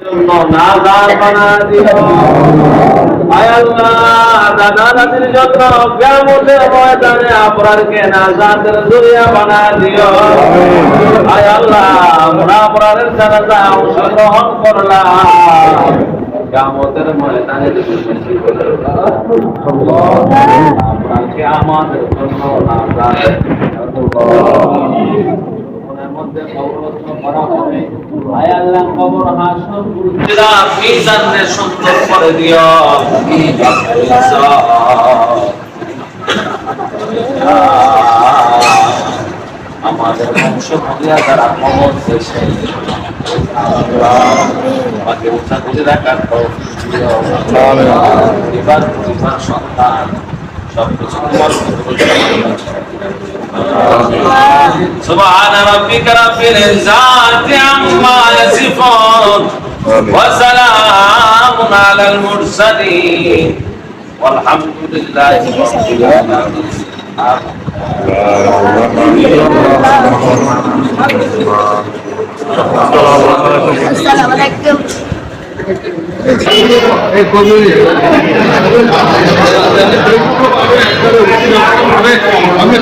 নাজাত বানা দিও। আয় আল্লাহ, দাদা দাদির জন্য কিয়ামতের ময়দানে আবরারকে নাজাতের জরিয়া বানা দিও। আয় আল্লাহ, আমরা আবরারের জানাজা অংশগ্রহণ করলাম, কিয়ামতের ময়দানে খুশি করে দাও। আবরারকে আমাদের জন্য নাজাতের মধ্যে কবরস্থ করা হবে। আয় আল্লাহ, কবর হাসর পুরুষরা মিজানে সুন্দর করে দিও। আমাদের বংশ ভরিয়া যারা কবর শেষে আমাকে উচ্চা করে রাখার পরিবার পরিবার সন্তান সবকিছু তোমার سبحان ربك رب العزة عما يصفون وسلام على المرسلين والحمد لله رب العالمين. السلام عليكم. আমি